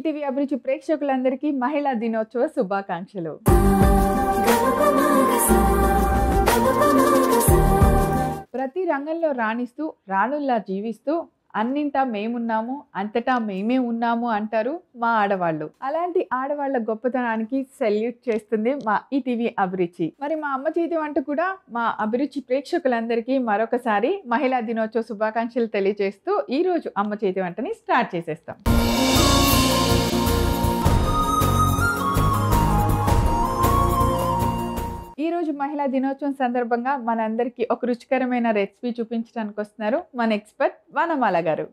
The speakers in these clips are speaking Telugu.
ఈటీవీ అభిరుచి ప్రేక్షకులందరికీ మహిళా దినోత్సవ శుభాకాంక్షలు. ప్రతి రంగంలో రాణిస్తూ రాణుల్లా జీవిస్తూ అన్నింటా మేమున్నాము అంతటా మేమే ఉన్నాము అంటారు మా ఆడవాళ్ళు. అలాంటి ఆడవాళ్ళ గొప్పతనానికి సెల్యూట్ చేస్తుంది మా ఈటీవీ అభిరుచి. మరి మా అమ్మ చేతి వంట కూడా మా అభిరుచి ప్రేక్షకులందరికీ మరొకసారి మహిళా దినోత్సవ శుభాకాంక్షలు తెలియజేస్తూ ఈ రోజు అమ్మ చేతి వంటని స్టార్ట్ చేసేస్తాం. ఈ రోజు మహిళా దినోత్సవం సందర్భంగా మనందరికీ ఒక రుచికరమైన రెసిపీ చూపించడానికి వస్తున్నారు మన ఎక్స్పర్ట్ వనమాల గారు.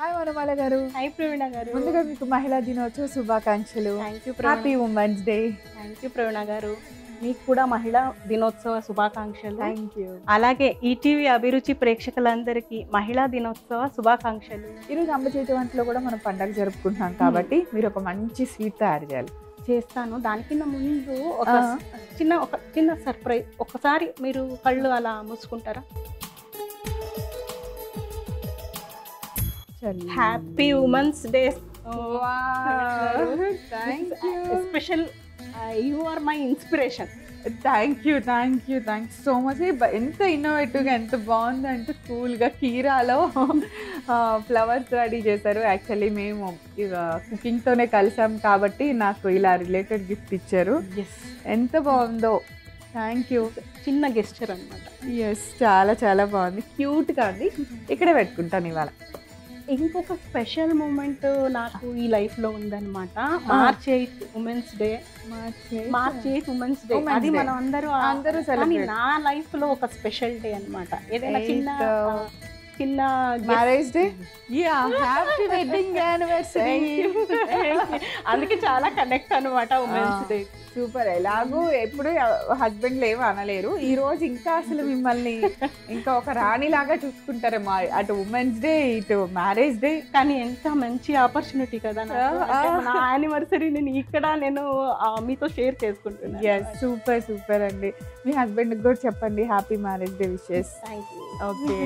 హాయ్ వనమాల గారు. హాయ్ ప్రవీణ గారు. ముందుగా మీకు మహిళా దినోత్సవ శుభాకాంక్షలు. Happy women's day. Thank you Praveena గారు. మీకు కూడా మహిళా దినోత్సవ శుభాకాంక్షలు. Thank you. అలాగే ఈటీవీ అభిరుచి ప్రేక్షకులందరికీ మహిళా దినోత్సవ శుభాకాంక్షలు. ఈరోజు అమ్మ చేతి వంటలో కూడా మనం పండగ జరుపుకుంటున్నాం కాబట్టి మీరు ఒక మంచి స్వీట్ తయారు చేయాలి. చేస్తాను. దానికన్నా ముందు ఒక చిన్న సర్ప్రైజ్. ఒకసారి మీరు కళ్ళు అలా మూసుకుంటారా? Happy women's day. Special. You are my inspiration. Thank you so much. ఎంత ఇన్నోవేటివ్గా ఎంత బాగుంది అంటే కూల్గా కీరాలో ఫ్లవర్స్ రెడీ చేశారు. యాక్చువల్లీ మేము ఇక కుకింగ్తోనే కలిసాం కాబట్టి నాకు ఇలా రిలేటెడ్ గిఫ్ట్ ఇచ్చారు. ఎంత బాగుందో. Thank you. చిన్న గెస్చర్ అనమాట. ఎస్, చాలా చాలా బాగుంది. క్యూట్గా ఉంది. ఇక్కడే పెట్టుకుంటాను ఇవాళ. ఇంకొక స్పెషల్ మూమెంట్ నాకు ఈ లైఫ్లో ఉందన్నమాట. March 8 women's day. March 8 women's day. అది మనం అందరూ సెలబ్రేట్. నా లైఫ్లో ఒక స్పెషల్ డే అనమాట. ఏదైనా చిన్న marriage day. Happy wedding anniversary. అందుకే చాలా కనెక్ట్ అనమాట ఉమెన్స్ డే. సూపర్. ఎలాగూ ఎప్పుడు హస్బెండ్లు ఏమో అనలేరు. ఈ రోజు ఇంకా అసలు మిమ్మల్ని ఇంకా ఒక రాణిలాగా చూసుకుంటారేమో. అటు ఉమెన్స్ డే ఇటు మ్యారేజ్ డే. కానీ ఎంత మంచి ఆపర్చునిటీ కదా నా యానివర్సరీ నేను మీతో షేర్ చేసుకుంటున్నాను. ఎస్, సూపర్ అండి. మీ హస్బెండ్కి కూడా చెప్పండి happy marriage day wishes. Thank you. Okay.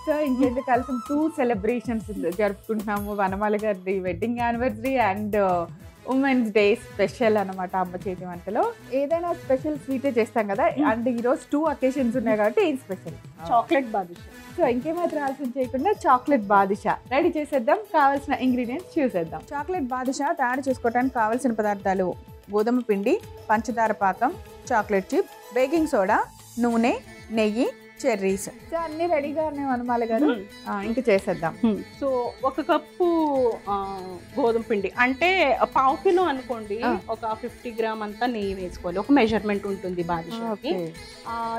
So ఇంకేంటి కలిసి 2 సెలబ్రేషన్స్ జరుపుకుంటున్నాము. వనమాల గారి wedding anniversary and women's day special అనమాట. అమ్మ చేతి వంటలో ఏదైనా స్పెషల్ స్వీటే చేస్తాం కదా. అండ్ ఈరోజు 2 అకేషన్స్ ఉన్నాయి కాబట్టి ఏం స్పెషల్? చాక్లెట్ బాదుషా. సో ఇంకేమాత్రం ఆలస్యం చేయకుండా చాక్లెట్ బాదుషా రెడీ చేసేద్దాం. కావాల్సిన ఇంగ్రీడియంట్స్ చూసేద్దాం. చాక్లెట్ బాదుషా తయారు చేసుకోవడానికి కావాల్సిన పదార్థాలు: గోధుమ పిండి, పంచదార పాకం, చాక్లెట్ చిప్, బేకింగ్ సోడా, నూనె, నెయ్యి, చెర్రీస్. సో అన్ని రెడీగా ఉన్నాయి వనమాల గారు. ఇంకా చేసేద్దాం. సో 1 కప్పు గోధుమ పిండి అంటే 1/2 కిలో అనుకోండి. ఒక 50 గ్రామ్ అంతా నెయ్యి వేసుకోవాలి. ఒక మెజర్మెంట్ ఉంటుంది బాదుషాకి.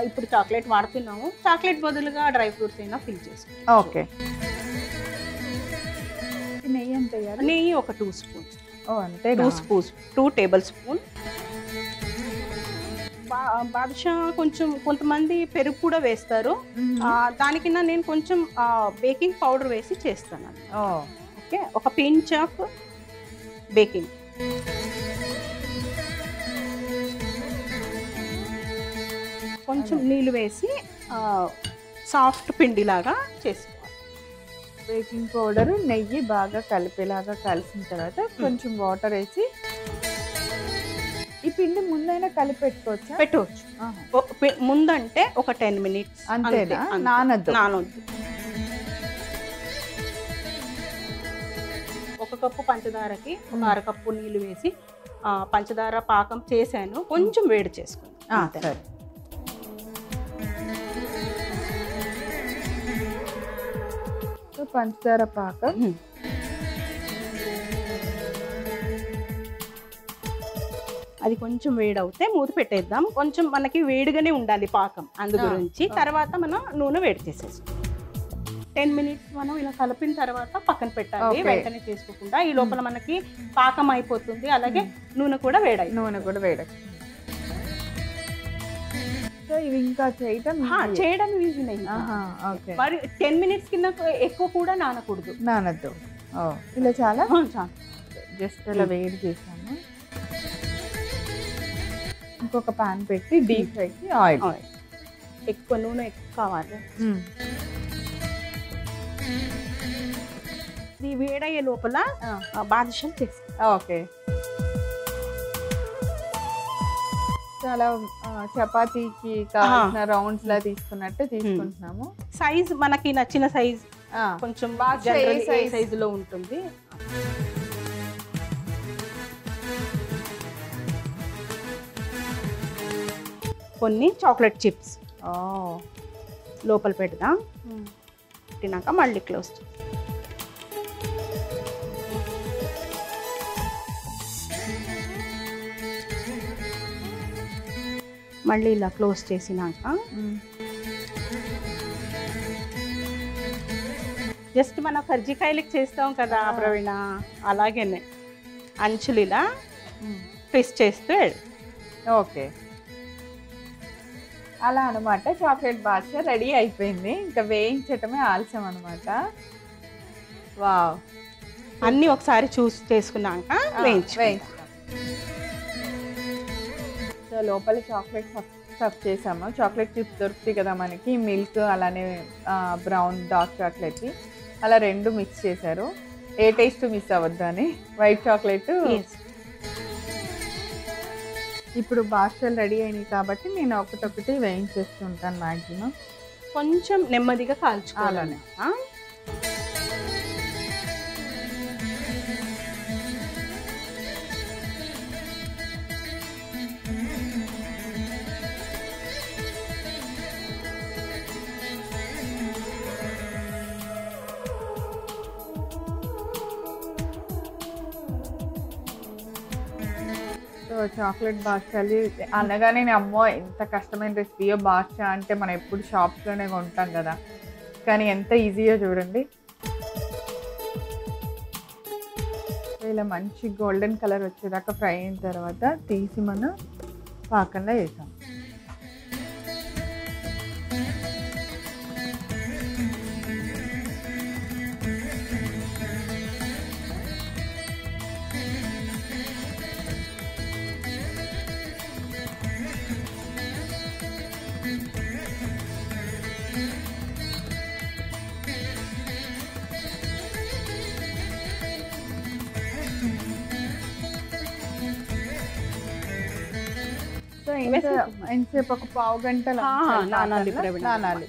ఇప్పుడు చాక్లెట్ వాడుతున్నాము. చాక్లెట్ బదులుగా డ్రై ఫ్రూట్స్ అయినా ఫిల్ చేసుకోవాలి. ఓకే. నెయ్యి ఎంత? నెయ్యి ఒక 2 స్పూన్స్. అంతే. 2 టేబుల్ స్పూన్. బాదుషా కొంతమంది పెరుగు కూడా వేస్తారు. దానికన్నా నేను కొంచెం బేకింగ్ పౌడర్ వేసి చేస్తాను. ఓకే. ఒక పించ్ ఆఫ్ బేకింగ్. కొంచెం నీళ్ళు వేసి సాఫ్ట్ పిండిలాగా చేసుకోవాలి. బేకింగ్ పౌడర్, నెయ్యి బాగా కలిపేలాగా కలిసిన తర్వాత కొంచెం వాటర్ వేసి ఈ పిండి ముందైనా కలిపి పెట్టవచ్చు. ముందంటే ఒక 10 మినిట్స్ అంతే. నానొద్దు. 1 కప్పు పంచదారకి 1/2 కప్పు నీళ్ళు వేసి పంచదార పాకం చేశాను. కొంచెం వేడి చేసుకున్నాను. సరే. పంచదార పాకం అది కొంచెం వేడి అవుతే మూత పెట్టేద్దాం. కొంచెం మనకి వేడిగానే ఉండాలి పాకం. అందు గురించి తర్వాత మనం నూనె వేడి చేసేస్తాం. 10 మినిట్స్ మనం ఇలా కలిపిన తర్వాత పక్కన పెట్టాలి. వెంటనే చేసుకోకుండా. ఈ లోపల మనకి పాకం అయిపోతుంది. అలాగే నూనె కూడా వేడాయి. సో ఇవి ఇంకా చేయడం ఈజీ. మరి 10 మినిట్స్ కింద ఎక్కువ కూడా నానద్దు. ఇలా చాలా జస్ట్ ఇలా వేడి చేసాము. ఇంకొక పాన్ పెట్టి డీప్ ఫ్రైకి ఆయిల్. ఎక్కువ నూనె ఎక్కువ కావాలి. ఇది వేడయ్యే లోపల బాదుషాలు చేసి ఓకే. చాలా చపాతీకి కావాల్సిన రౌండ్స్ లా తీసుకున్నట్టు తీసుకుంటున్నాము. సైజ్ మనకి నచ్చిన సైజ్ కొంచెం సైజులో ఉంటుంది. కొన్ని చాక్లెట్ చిప్స్ లోపల పెడదాం. పెట్టినాక మళ్ళీ క్లోజ్. మళ్ళీ ఇలా క్లోజ్ చేసినాక జస్ట్ మనం కర్జికాయలకి చేస్తాం కదా ప్రవీణ, అలాగేనే అంచులు ఇలా ట్విస్ట్ చేస్తూ. ఓకే, అలా అనమాట. చాక్లెట్ బాదుషా రెడీ అయిపోయింది, ఇంకా వేయించటమే ఆలస్యం అనమాట. వావ్, అన్నీ ఒకసారి చూసి చేసుకున్నాక వేయించాం. సో లోపల చాక్లెట్ స్టఫ్ చేసాము. చాక్లెట్ చిప్స్ దొరుకుతాయి కదా మనకి, మిల్క్ అలానే బ్రౌన్ డార్క్ చాక్లెట్, అలా రెండు మిక్స్ చేశారు. ఏ టేస్ట్ మిస్ అవ్వద్దు అని వైట్ చాక్లెట్. ఇప్పుడు బాదుషాలు రెడీ అయినాయి కాబట్టి నేను ఒకటొకటి వేయించేస్తుంటాను మ్యాక్సిమం. కొంచెం నెమ్మదిగా కాల్చుకోవాలని. చాక్లెట్ బాదుషాలు అనగానే అమ్మో ఎంత కష్టమైన రెసిపీయో. బాదుషా అంటే మనం ఎప్పుడు షాప్స్లోనే కొంటాం కదా, కానీ ఎంత ఈజీయో చూడండి. ఇలా మంచి గోల్డెన్ కలర్ వచ్చేదాకా ఫ్రై అయిన తర్వాత తీసి మనం పాకంలో వేసాం. ఎంతసేపు? ఒక పావు గంట నానాలి,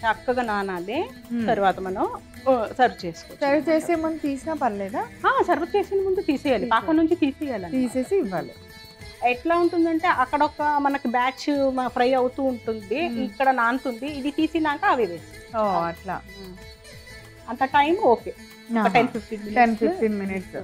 చక్కగా నానాలి. తర్వాత మనం సర్వ్ చేసుకోవాలి. సర్వ్ చేసే ముందు తీసినా పర్లేదా? సర్వ్ చేసే ముందు తీసేయాలి, పాకం నుంచి తీసేయాలి, తీసేసి ఇవ్వాలి. ఎట్లా ఉంటుందంటే అక్కడ ఒక మనకి బ్యాచ్ ఫ్రై అవుతూ ఉంటుంది, ఇక్కడ నానుతుంది, ఇది తీసినాక అవి వేసి. అట్లా అంత టైం ఓకే, 10-15 మినిట్స్.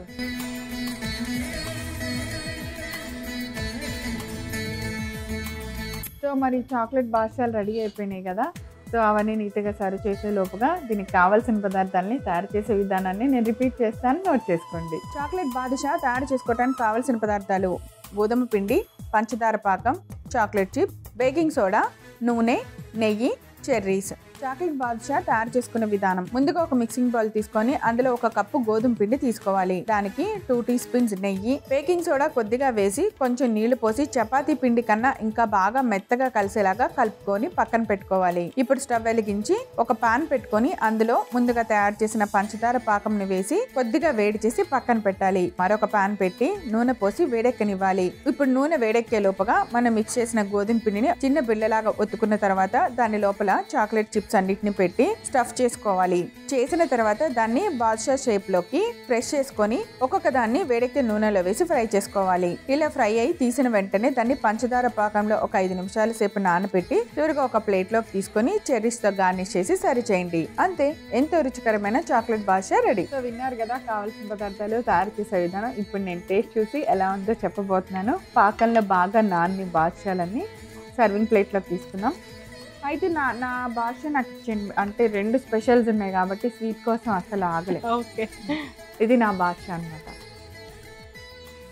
సో మరి చాక్లెట్ బాదుషాలు రెడీ అయిపోయినాయి కదా. సో అవన్నీ నీట్గా సర్వ్ చేసే లోపుగా దీనికి కావాల్సిన పదార్థాలని తయారు చేసే విధానాన్ని నేను రిపీట్ చేస్తాను, నోట్ చేసుకోండి. చాక్లెట్ బాదుషా తయారు చేసుకోవడానికి కావాల్సిన పదార్థాలు: గోధుమ పిండి, పంచదార పాకం, చాక్లెట్ చిప్, బేకింగ్ సోడా, నూనె, నెయ్యి, చెర్రీస్. చాక్లెట్ బాదుషా తయారు చేసుకునే విధానం: ముందుగా ఒక మిక్సింగ్ బౌల్ తీసుకొని అందులో ఒక కప్పు గోధుమ పిండి తీసుకోవాలి. దానికి 2 టీ స్పూన్స్ నెయ్యి, బేకింగ్ సోడా కొద్దిగా వేసి కొంచెం నీళ్లు పోసి చపాతీ పిండి కన్నా ఇంకా బాగా మెత్తగా కలిసేలాగా కలుపుకొని పక్కన పెట్టుకోవాలి. ఇప్పుడు స్టవ్ వెలిగించి ఒక పాన్ పెట్టుకొని అందులో ముందుగా తయారు చేసిన పంచదార పాకంని వేసి కొద్దిగా వేడి చేసి పక్కన పెట్టాలి. మరొక పాన్ పెట్టి నూనె పోసి వేడెక్కనివ్వాలి. ఇప్పుడు నూనె వేడెక్కే లోపుగా మనం మిక్స్ చేసిన గోధుమ పిండిని చిన్న బిళ్ళలాగా ఒత్తుకున్న తర్వాత దాని లోపల చాక్లెట్ చిప్స్ అన్నిటిని పెట్టి స్టఫ్ చేసుకోవాలి. చేసిన తర్వాత దాన్ని బాదుషా షేప్ లోకి ప్రెస్ చేసుకొని ఒక్కొక్క దాన్ని వేడెక్కే నూనెలో వేసి ఫ్రై చేసుకోవాలి. ఇలా ఫ్రై అయి తీసిన వెంటనే దాన్ని పంచదార పాకంలో ఒక 5 నిమిషాల సేపు నానబెట్టి చివరిగా ఒక ప్లేట్ లోకి తీసుకొని చెర్రీస్ తో గార్నిష్ చేసి సర్వ్ చేయండి. అంతే, ఎంతో రుచికరమైన చాక్లెట్ బాదుషా రెడీ. సో విన్నారు కదా కావాల్సిన పదార్థాలు, తయారు చేసే విధానం. ఇప్పుడు నేను టేస్ట్ చూసి ఎలా ఉందో చెప్పబోతున్నాను. పాకంలో బాగా నాన్ని బాదుషాలన్నీ సర్వింగ్ ప్లేట్ లోకి తీసుకుందాం. అయితే నా బాదుషా నాకు ఇచ్చేయండి, అంటే 2 స్పెషల్స్ ఉన్నాయి కాబట్టి స్వీట్ కోసం అసలు ఆగలేదు. ఓకే, ఇది నా బాదుషా అన్నమాట.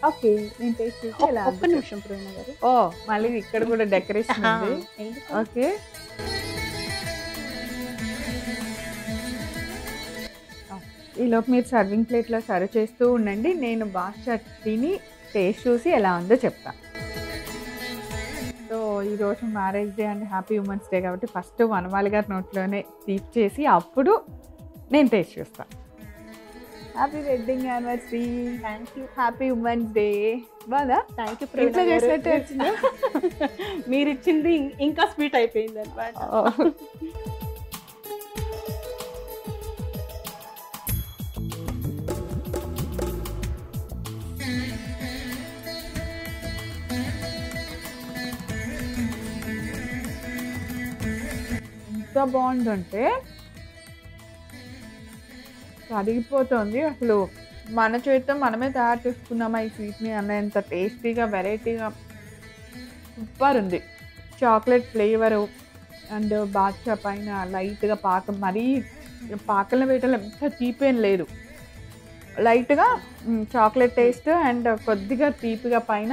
ఓకే, నేను టేస్ట్ చేసి ఒక్క నిమిషం ప్రేమ గారు. మళ్ళీ ఇక్కడ కూడా డెకరేషన్ ఉంది. ఓకే, ఈలోపు మీరు సర్వింగ్ ప్లేట్లో సర్వ్ చేస్తూ ఉండండి. నేను బాదుషా తిని టేస్ట్ చూసి ఎలా ఉందో చెప్తాను. సో ఈరోజు marriage day and happy women's day కాబట్టి ఫస్ట్ వనమాలి గారి నోట్లోనే తీప్ చేసి అప్పుడు నేను టేస్ట్ చేస్తాను. Happy wedding anniversary. Thank you. Happy women's day. బాగా థ్యాంక్ యూ. ఇంట్లో చేసినట్టే వచ్చిందా? మీరు ఇచ్చింది ఇంకా స్వీట్ అయిపోయింది అనమాట. ఎంత బాగుందంటే కరిగిపోతుంది. అసలు మన చేతితో మనమే తయారు చేసుకున్నామా ఈ స్వీట్ని అన్నంత టేస్టీగా వెరైటీగా సూపర్ ఉంది. చాక్లెట్ ఫ్లేవరు అండ్ బాద్షా పైన లైట్గా పాకం, మరీ పాకంలో వేయటంలో ఎంత తీపేం లేదు, లైట్గా చాక్లెట్ టేస్ట్ అండ్ కొద్దిగా తీపిగా పైన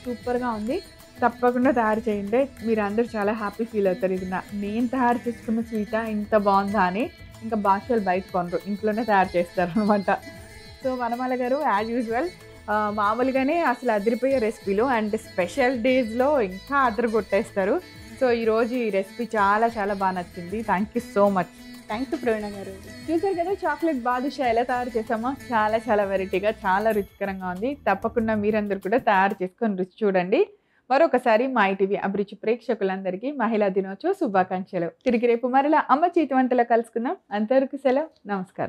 సూపర్గా ఉంది. తప్పకుండా తయారు చేయండి, మీరు అందరూ చాలా హ్యాపీ ఫీల్ అవుతారు. ఇది నేను తయారు చేసుకున్న స్వీటా ఇంత బాగుందా అని. ఇంకా బాద్షాలు బయట కొనరు, ఇంట్లోనే తయారు చేస్తారు అనమాట. సో వనమాల గారు యాజ్ యూజువల్ మామూలుగానే అసలు అదిరిపోయే రెసిపీలు అండ్ స్పెషల్ డేస్లో ఇంకా అదర కొట్టేస్తారు. సో ఈరోజు ఈ రెసిపీ చాలా చాలా బాగా నచ్చింది. Thank you so much. Thank you Praveena గారు. చూసారు కదా చాక్లెట్ బాదుషా ఎలా తయారు చేసామో, చాలా చాలా వెరైటీగా చాలా రుచికరంగా ఉంది. తప్పకుండా మీరందరూ కూడా తయారు చేసుకొని రుచి చూడండి. మరొకసారి మా ఈటీవీ అభిరుచి ప్రేక్షకులందరికీ మహిళా దినోత్సవ శుభాకాంక్షలు. తిరిగి రేపు మరలా అమ్మ చేతి వంటలో కలుసుకుందాం. అంతవరకు సెలవు, నమస్కారం.